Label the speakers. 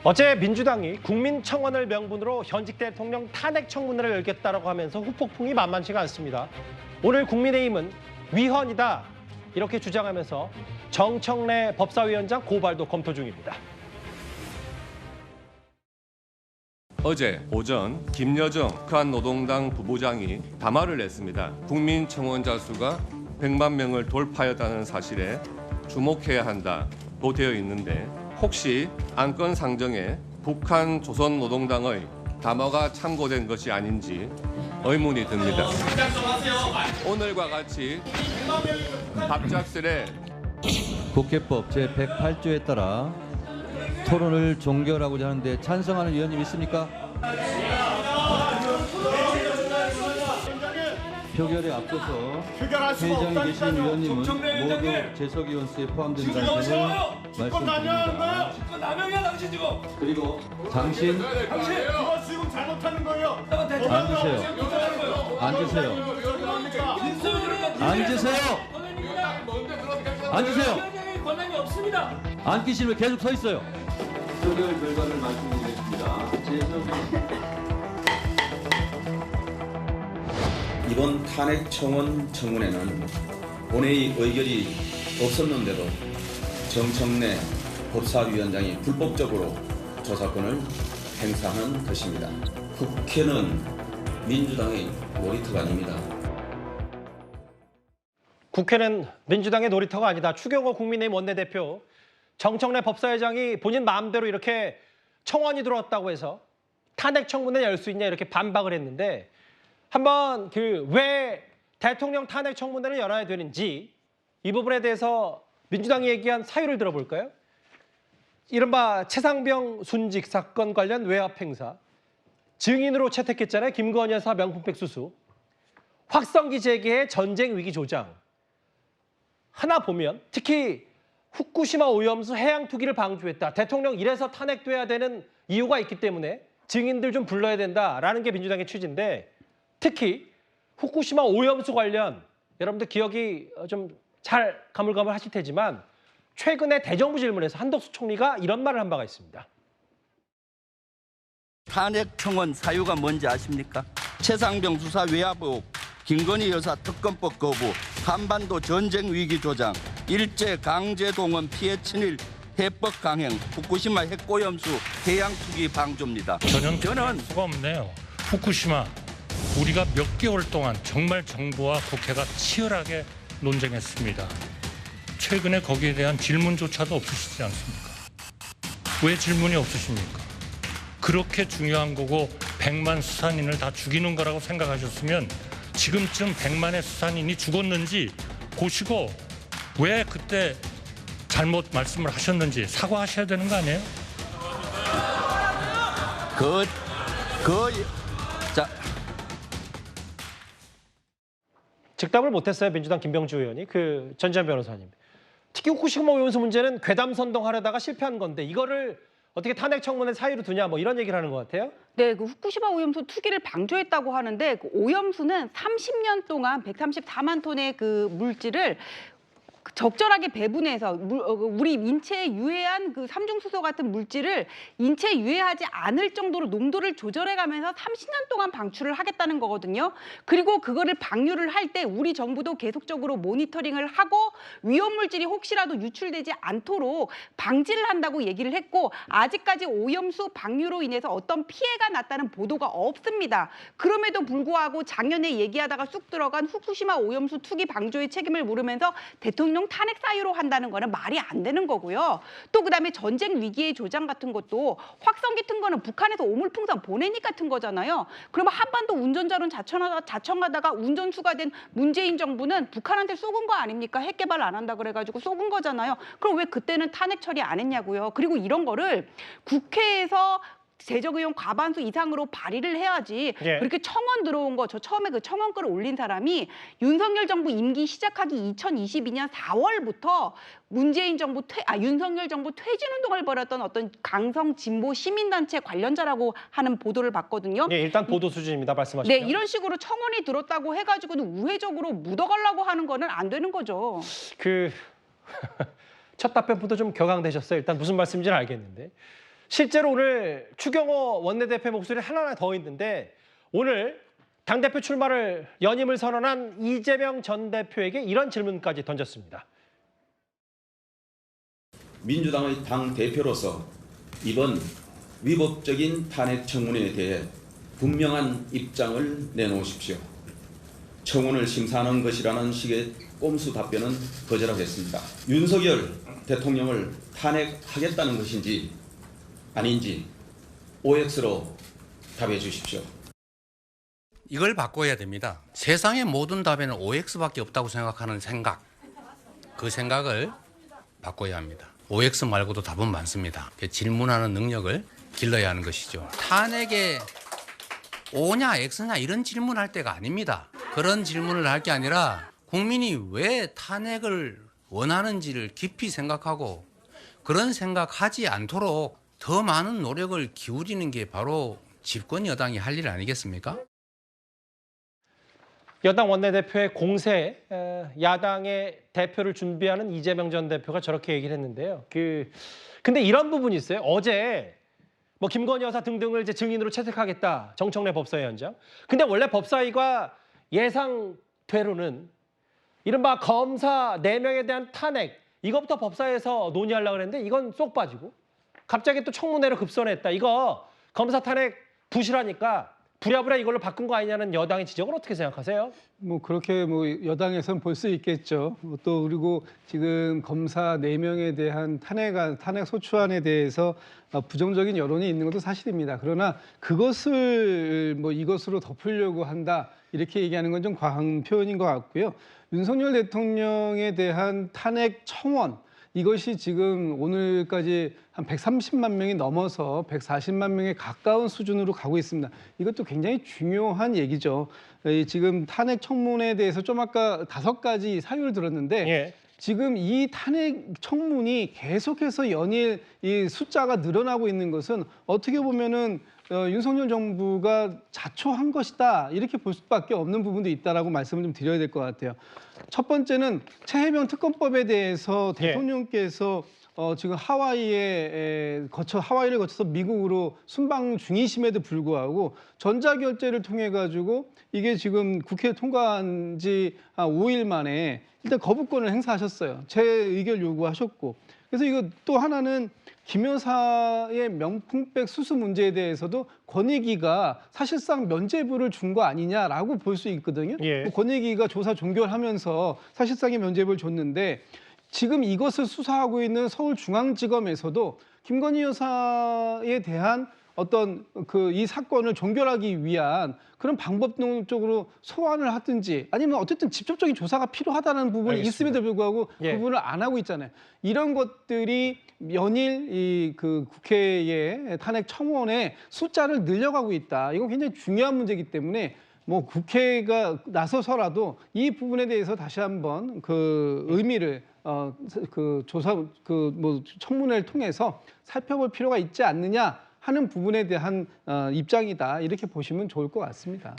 Speaker 1: 어제 민주당이 국민청원을 명분으로 현직 대통령 탄핵 청문회를 열겠다라고 하면서 후폭풍이 만만치가 않습니다. 오늘 국민의힘은 위헌이다 이렇게 주장하면서 정청래 법사위원장 고발도 검토 중입니다.
Speaker 2: 어제 오전 김여정 북한 노동당 부부장이 담화를 냈습니다. 국민청원자 수가 100만 명을 돌파했다는 사실에 주목해야 한다고 되어 있는데 혹시 안건 상정에 북한 조선노동당의 담화가 참고된 것이 아닌지 의문이 듭니다. 오늘과 같이 갑작스레
Speaker 3: 국회법 제108조에 따라 토론을 종결하고자 하는데 찬성하는 의원님 있습니까? 표결에 앞서서 회의장에 계신 의원님은 모두 재석위원 수에 포함된다는 점을 말씀드립니다. 그리고 당신
Speaker 4: 이거 지금 잘못하는 거예요.
Speaker 3: 앉으세요. 앉으세요. 앉으세요. 앉으세요.
Speaker 5: 권한이 없습니다.
Speaker 3: 앉기 싫으면 계속 서 있어요. 표결 결과를 말씀드리겠습니다.
Speaker 6: 이번 탄핵 청원 청문회는 본회의 의결이 없었는데도 정청래 법사위원장이 불법적으로 조사권을 행사한 것입니다. 국회는 민주당의 놀이터가 아닙니다.
Speaker 1: 국회는 민주당의 놀이터가 아니다. 추경호 국민의힘 원내대표 정청래 법사위원장이 본인 마음대로 이렇게 청원이 들어왔다고 해서 탄핵 청문회 열 수 있냐 이렇게 반박을 했는데 한번 왜 대통령 탄핵 청문회를 열어야 되는지 이 부분에 대해서 민주당이 얘기한 사유를 들어볼까요? 이른바 최상병 순직 사건 관련 외압 행사, 증인으로 채택했잖아요. 김건희 여사 명품백 수수, 확성기 재개의 전쟁 위기 조장. 하나 보면 특히 후쿠시마 오염수 해양 투기를 방조했다. 대통령 이래서 탄핵돼야 되는 이유가 있기 때문에 증인들 좀 불러야 된다라는 게 민주당의 취지인데 특히 후쿠시마 오염수 관련 여러분들 기억이 좀 잘 가물가물하실 테지만 최근에 대정부 질문에서 한덕수 총리가 이런 말을 한 바가 있습니다.
Speaker 7: 탄핵 청원 사유가 뭔지 아십니까? 최상병 수사 외압 의혹, 김건희 여사 특검법 거부, 한반도 전쟁 위기 조장, 일제 강제 동원 피해 친일 해법 강행, 후쿠시마 핵오염수 해양 투기 방조입니다.
Speaker 5: 저는 수가 없네요. 후쿠시마 우리가 몇 개월 동안 정말 정부와 국회가 치열하게 논쟁했습니다. 최근에 거기에 대한 질문조차도 없으시지 않습니까? 왜 질문이 없으십니까? 그렇게 중요한 거고 100만 수산인을 다 죽이는 거라고 생각하셨으면 지금쯤 100만의 수산인이 죽었는지 보시고 왜 그때 잘못 말씀을 하셨는지 사과하셔야 되는 거 아니에요?
Speaker 7: 자.
Speaker 1: 즉답을 못했어요. 민주당 김병주 의원이 전지현 변호사님. 특히 후쿠시마 오염수 문제는 괴담 선동하려다가 실패한 건데 이거를 어떻게 탄핵 청문회 사유로 두냐 뭐 이런 얘기를 하는 것 같아요.
Speaker 8: 네, 후쿠시마 오염수 투기를 방조했다고 하는데 오염수는 30년 동안 134만 톤의 물질을 적절하게 배분해서 우리 인체에 유해한 삼중수소 같은 물질을 인체에 유해하지 않을 정도로 농도를 조절해가면서 30년 동안 방출을 하겠다는 거거든요. 그리고 그거를 방류를 할 때 우리 정부도 계속적으로 모니터링을 하고 위험 물질이 혹시라도 유출되지 않도록 방지를 한다고 얘기를 했고 아직까지 오염수 방류로 인해서 어떤 피해가 났다는 보도가 없습니다. 그럼에도 불구하고 작년에 얘기하다가 쑥 들어간 후쿠시마 오염수 투기 방조의 책임을 물으면서 대통령 탄핵 사유로 한다는 거는 말이 안 되는 거고요. 또 그다음에 전쟁 위기의 조장 같은 것도 확성기 튼 거는 북한에서 오물풍선 보내니까 튼 거잖아요. 그러면 한반도 운전자론 자청하다가 운전수가 된 문재인 정부는 북한한테 쏘은 거 아닙니까? 핵 개발 안 한다 그래가지고 쏘은 거잖아요. 그럼 왜 그때는 탄핵 처리 안 했냐고요. 그리고 이런 거를 국회에서 제적의원 과반수 이상으로 발의를 해야지.
Speaker 1: 예.
Speaker 8: 그렇게 청원 들어온 거, 저 처음에 청원글을 올린 사람이 윤석열 정부 임기 시작하기 2022년 4월부터 문재인 정부 윤석열 정부 퇴진운동을 벌였던 어떤 강성 진보 시민단체 관련자라고 하는 보도를 봤거든요.
Speaker 1: 예, 일단 보도 수준입니다. 말씀하시죠.
Speaker 8: 네, 이런 식으로 청원이 들었다고 해가지고는 우회적으로 묻어가려고 하는 거는 안 되는 거죠.
Speaker 1: 첫 답변부터 좀 격앙되셨어요. 일단 무슨 말씀인지는 알겠는데. 실제로 오늘 추경호 원내대표 목소리 하나 더 있는데 오늘 당대표 출마를 연임을 선언한 이재명 전 대표에게 이런 질문까지 던졌습니다.
Speaker 6: 민주당의 당 대표로서 이번 위법적인 탄핵 청문회에 대해 분명한 입장을 내놓으십시오. 청문을 심사하는 것이라는 식의 꼼수 답변은 거절하겠습니다. 윤석열 대통령을 탄핵하겠다는 것인지 아닌지 OX로 답해 주십시오.
Speaker 9: 이걸 바꿔야 됩니다. 세상의 모든 답에는 OX밖에 없다고 생각하는 생각, 그 생각을 바꿔야 합니다. OX 말고도 답은 많습니다. 질문하는 능력을 길러야 하는 것이죠. 탄핵에 O냐 X냐 이런 질문할 때가 아닙니다. 그런 질문을 할 게 아니라 국민이 왜 탄핵을 원하는지를 깊이 생각하고 그런 생각하지 않도록 더 많은 노력을 기울이는 게 바로 집권 여당이 할 일 아니겠습니까?
Speaker 1: 여당 원내대표의 공세, 야당의 대표를 준비하는 이재명 전 대표가 저렇게 얘기를 했는데요. 근데 이런 부분이 있어요. 어제 뭐 김건희 여사 등등을 이제 증인으로 채택하겠다. 정청래 법사위원장. 근데 원래 법사위가 예상대로는 이른바 검사 4명에 대한 탄핵 이것부터 법사위에서 논의하려고 했는데 이건 쏙 빠지고 갑자기 또 청문회로 급선했다. 이거 검사 탄핵 부실하니까 부랴부랴 이걸로 바꾼 거 아니냐는 여당의 지적을 어떻게 생각하세요?
Speaker 10: 뭐 그렇게 뭐 여당에서는 볼 수 있겠죠. 또 그리고 지금 검사 4명에 대한 탄핵 소추안에 대해서 부정적인 여론이 있는 것도 사실입니다. 그러나 그것을 뭐 이것으로 덮으려고 한다 이렇게 얘기하는 건 좀 과한 표현인 것 같고요. 윤석열 대통령에 대한 탄핵 청원 이것이 지금 오늘까지 한 130만 명이 넘어서 140만 명에 가까운 수준으로 가고 있습니다. 이것도 굉장히 중요한 얘기죠. 지금 탄핵 청문회에 대해서 좀 아까 5가지 사유를 들었는데
Speaker 1: 예.
Speaker 10: 지금 이 탄핵 청문이 계속해서 연일 이 숫자가 늘어나고 있는 것은 어떻게 보면은 윤석열 정부가 자초한 것이다 이렇게 볼 수밖에 없는 부분도 있다라고 말씀을 좀 드려야 될 것 같아요. 첫 번째는 최혜병 특검법에 대해서 대통령께서 지금 하와이를 거쳐서 미국으로 순방 중이심에도 불구하고 전자결제를 통해 가지고 이게 지금 국회 통과한 지 한 5일 만에 일단 거부권을 행사하셨어요. 재의결 요구하셨고. 그래서 이거 또 하나는 김 여사의 명품백 수수 문제에 대해서도 권익위가 사실상 면죄부를 준 거 아니냐라고 볼 수 있거든요.
Speaker 1: 예.
Speaker 10: 권익위가 조사 종결하면서 사실상의 면죄부를 줬는데 지금 이것을 수사하고 있는 서울중앙지검에서도 김건희 여사에 대한 어떤 이 사건을 종결하기 위한 그런 방법 쪽으로 소환을 하든지 아니면 어쨌든 직접적인 조사가 필요하다는 부분이
Speaker 1: 알겠습니다.
Speaker 10: 있음에도 불구하고
Speaker 1: 예.
Speaker 10: 그 부분을 안 하고 있잖아요. 이런 것들이 연일 국회의 탄핵 청원의 숫자를 늘려가고 있다. 이건 굉장히 중요한 문제이기 때문에 뭐 국회가 나서서라도 이 부분에 대해서 다시 한번 의미를 청문회를 통해서 살펴볼 필요가 있지 않느냐 하는 부분에 대한 입장이다. 이렇게 보시면 좋을 것 같습니다.